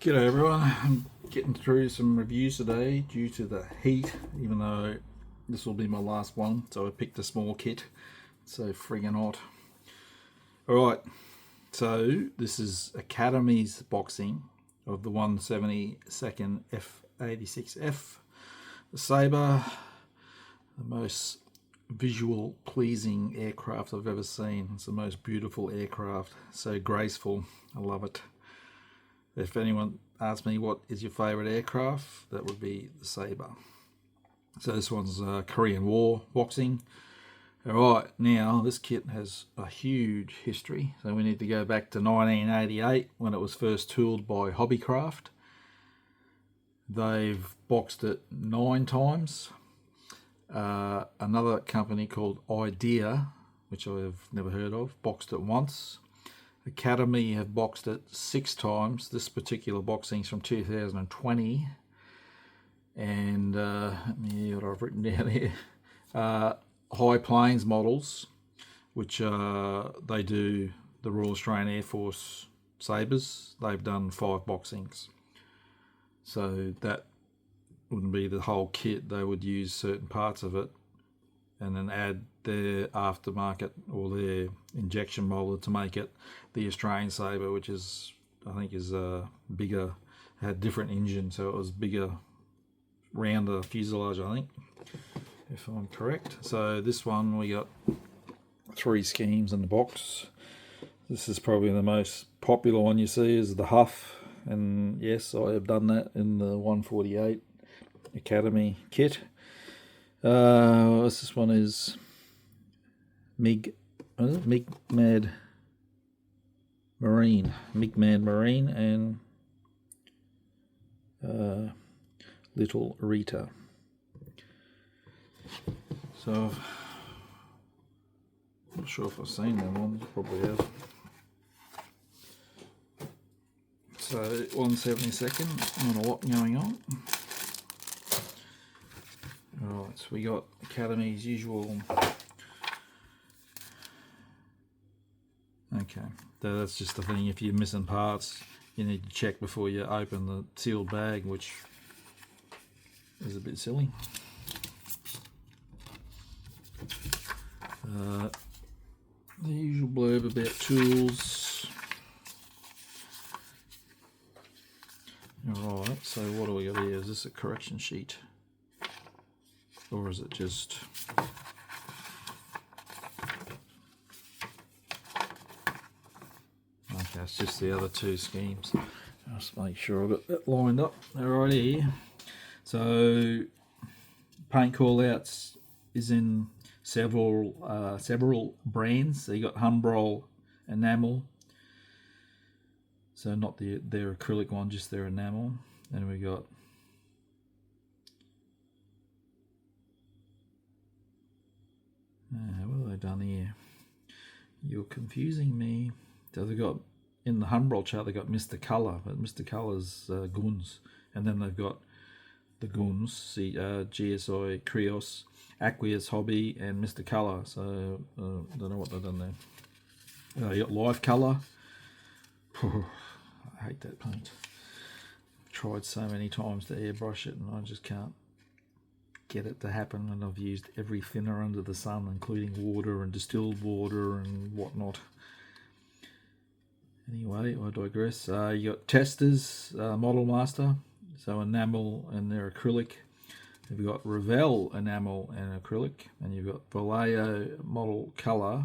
G'day everyone, I'm getting through some reviews today due to the heat, even though this will be my last one, so I picked a small kit. It's so friggin' hot. Alright, so this is Academy's boxing of the 172nd F-86F, the Sabre, the most visual pleasing aircraft I've ever seen. It's the most beautiful aircraft, so graceful, I love it. If anyone asks me what is your favourite aircraft, that would be the Sabre. So this one's Korean War boxing. Alright, now this kit has a huge history. So we need to go back to 1988 when it was first tooled by Hobbycraft. They've boxed it 9 times. Another company called Idea, which I've never heard of, boxed it once. Academy have boxed it 6 times. This particular boxing is from 2020. And let me see what I've written down here. High Plains models, which they do the Royal Australian Air Force Sabres. They've done 5 boxings. So that wouldn't be the whole kit. They would use certain parts of it and then add their aftermarket or their injection molded to make it the Australian Sabre, which is, I think, is bigger, had different engine, so it was bigger, rounder fuselage, I think, if I'm correct. So this one, we got 3 schemes in the box. This is probably the most popular one you see, is the Huff, and yes, I have done that in the 148 Academy kit. This one is Mad Marine, and Little Rita. So I'm not sure if I've seen them ones, probably have. So 172nd, not a lot going on. Alright, so we got Academy's usual. Okay, so that's just the thing, if you're missing parts, you need to check before you open the sealed bag, which is a bit silly. The usual blurb about tools. Alright, so what do we got here? Is this a correction sheet? Or is it just... Okay, it's just the other 2 schemes. Just make sure I've got that lined up. Alrighty. So, paint callouts is in several brands. So you got Humbrol enamel. So not their acrylic one, just their enamel. And we got what have they done here? You're confusing me. So they got, in the Humbrol chart, they got Mr. Colour, but Mr. Colour's Guns. And then they've got the Guns, GSI, Krios, Aqueous Hobby, and Mr. Colour. So don't know what they've done there. You got Life Colour. I hate that paint. I've tried so many times to airbrush it and I just can't get it to happen, and I've used every thinner under the sun, including water and distilled water and whatnot. Anyway, I digress. You got Testers, Model Master, so enamel and their acrylic. You've got Revell enamel and acrylic, and you've got Vallejo Model Colour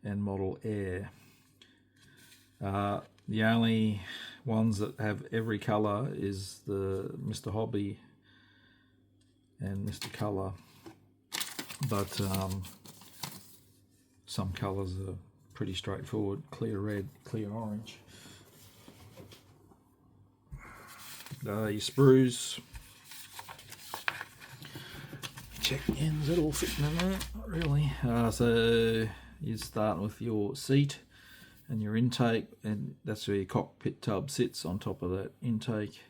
and Model Air. The only ones that have every colour is the Mr. Hobby and Mr. Colour, but some colours are pretty straightforward: clear red, clear orange. Your sprues, check ends, it all fitting in there, not really. So you start with your seat and your intake, and that's where your cockpit tub sits on top of that intake,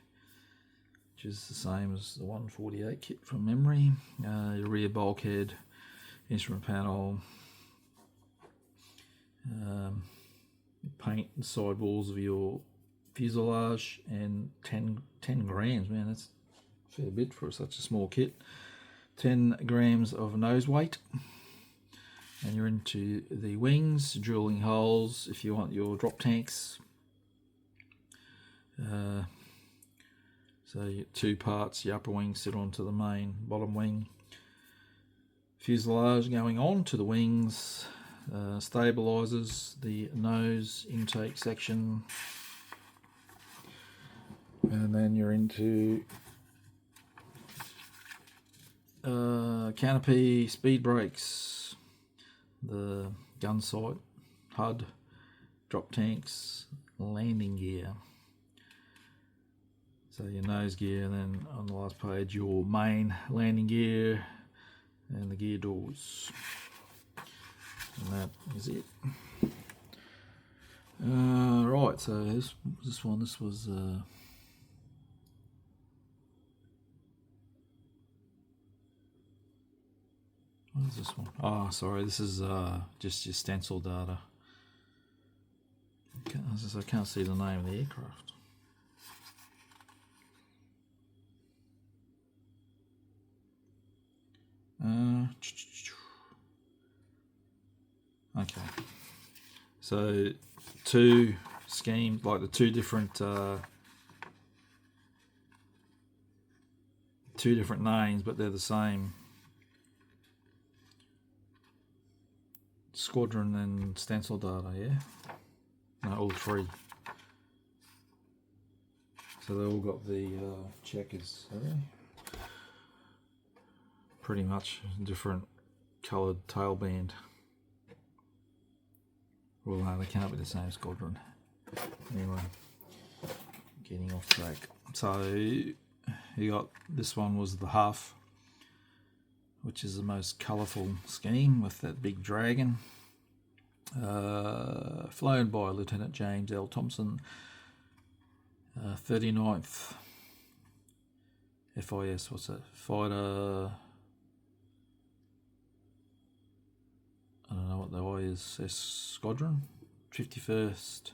which is the same as the 148 kit from memory. Your rear bulkhead, instrument panel, paint the sidewalls of your fuselage, and 10 grams. Man, that's a fair bit for such a small kit. 10 grams of nose weight. And you're into the wings, drilling holes if you want your drop tanks. So you get 2 parts, your upper wing sit onto the main bottom wing. Fuselage going on to the wings, stabilizers, the nose intake section, and then you're into canopy, speed brakes, the gun sight, HUD, drop tanks, landing gear. So your nose gear, and then on the last page your main landing gear and the gear doors. And that is it. Right, so this was what is this one? Oh, sorry, this is just your stencil data. I can't see the name of the aircraft. Okay, so 2 schemes, like the 2 different names, but they're the same squadron and stencil data. Yeah, no, all 3. So they all got the checkers, have they? Pretty much different coloured tailband. Well, no, they can't be the same squadron. Anyway, getting off track. So you got, this one was the Huff, which is the most colourful scheme with that big dragon. Flown by Lieutenant James L. Thompson, 39th FIS, what's that? Fighter, I don't know what the ISS squadron, 51st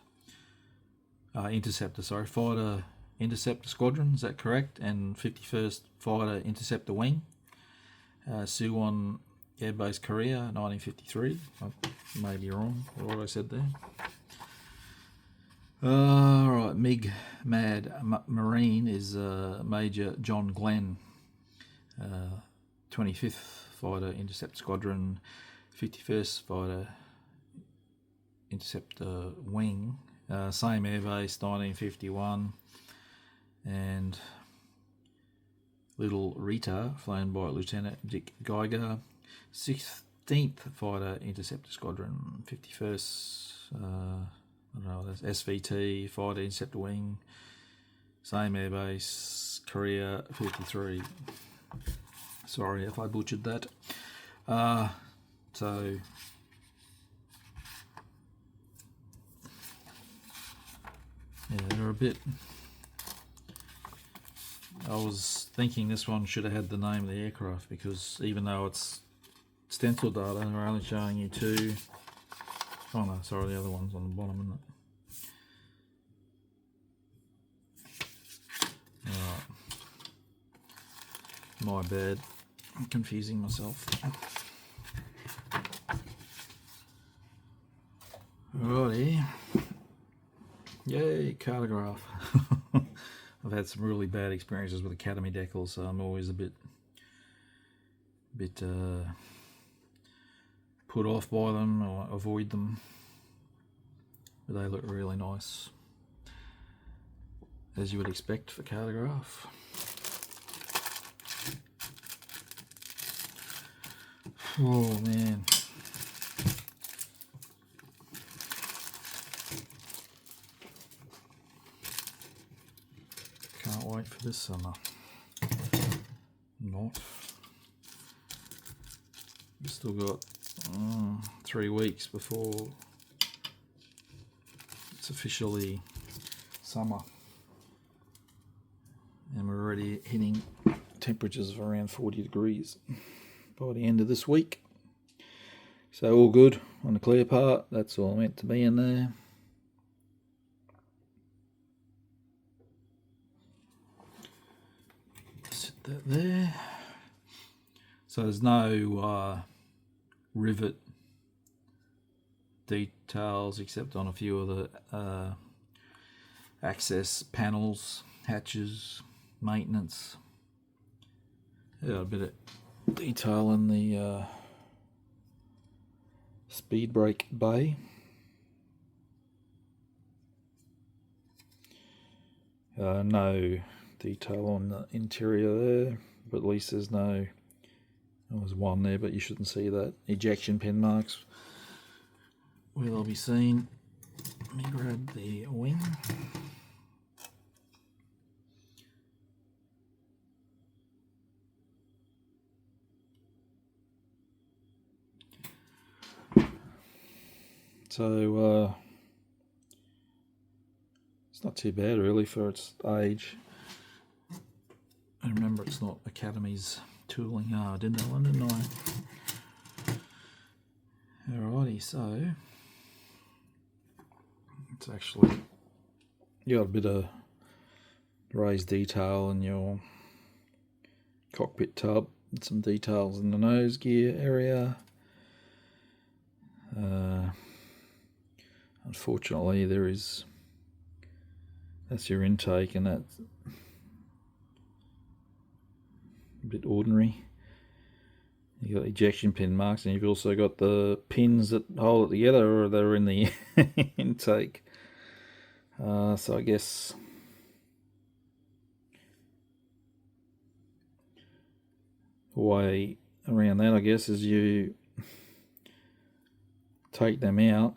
Interceptor, sorry, Fighter Interceptor Squadron, is that correct? And 51st Fighter Interceptor Wing, Suwon Air Base, Korea, 1953. I may be wrong with what I said there. Right, MiG Mad Marine is Major John Glenn, 25th Fighter Interceptor Squadron, 51st Fighter Interceptor Wing, same airbase, 1951, and Little Rita, flown by Lieutenant Dick Geiger, 16th Fighter Interceptor Squadron, 51st, I don't know, that's SVT, Fighter Interceptor Wing, same airbase, Korea, 53. Sorry if I butchered that. So yeah, they're a bit. I was thinking this one should have had the name of the aircraft, because even though it's stencil data, they're only showing you 2. Oh no, sorry, the other one's on the bottom, isn't it? Alright. My bad. I'm confusing myself. Righty. Yay, cartograph. I've had some really bad experiences with Academy decals, so I'm always a bit put off by them or avoid them. But they look really nice, as you would expect for cartograph. Oh man. Can't wait for this summer. Not. We've still got 3 weeks before it's officially summer. And we're already hitting temperatures of around 40 degrees by the end of this week. So all good on the clear part. That's all meant to be in there. that there. So there's no rivet details except on a few of the access panels, hatches, maintenance. Yeah, a bit of detail in the speed brake bay. No detail on the interior there, but at least there's no, there was one there, but you shouldn't see that. Ejection pin marks where they'll be seen. Let me grab the wing. So it's not too bad really for its age. And remember, it's not Academy's tooling. I didn't know one, didn't I? Alrighty, so it's actually, you got a bit of raised detail in your cockpit tub, and some details in the nose gear area. Unfortunately, that's your intake, and that's a bit ordinary. You've got ejection pin marks, and you've also got the pins that hold it together, or they're in the intake. So I guess the way around that, I guess, is you take them out,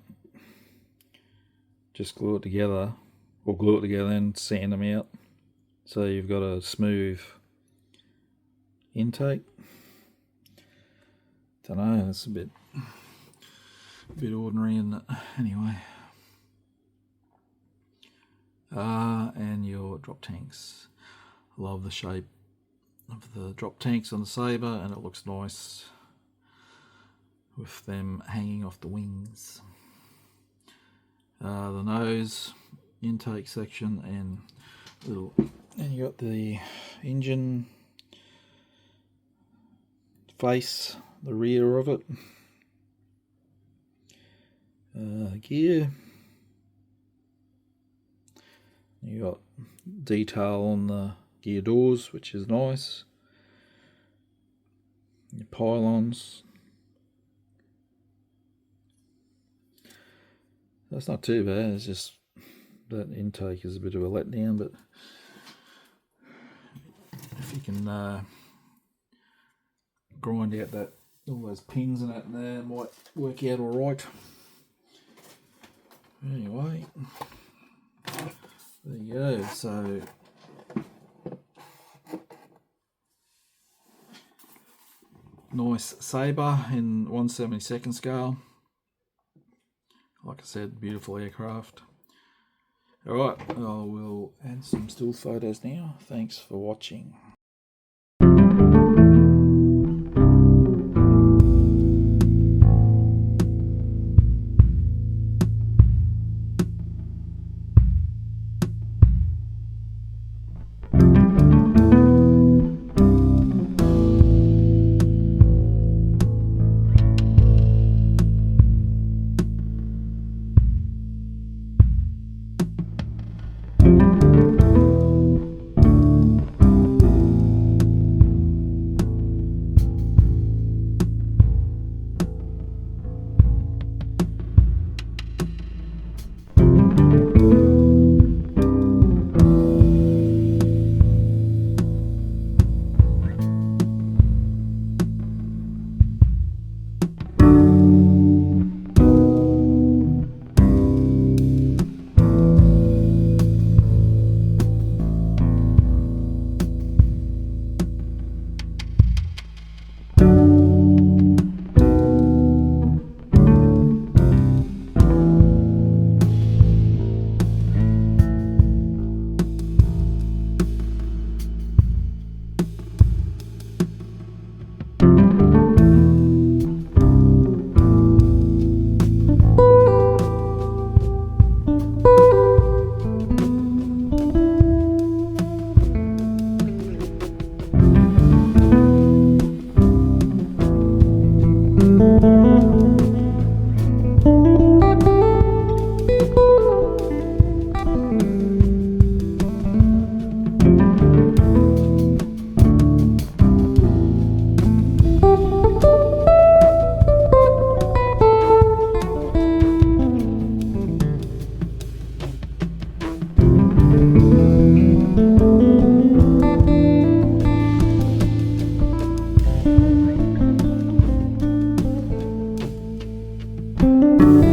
just glue it together, or glue it together and sand them out, so you've got a smooth intake. Don't know, it's a bit ordinary, isn't it? Anyway, and your drop tanks. I love the shape of the drop tanks on the Sabre, and it looks nice with them hanging off the wings. The nose, intake section, and you got the engine face, the rear of it, gear. You got detail on the gear doors, which is nice. Your pylons. That's not too bad. It's just that intake is a bit of a letdown, but if you can grind out all those pins and that in there, it might work out all right. Anyway, there you go. So nice Sabre in 1/72 scale. Like I said, beautiful aircraft. Alright, I will add some still photos now. Thanks for watching. you.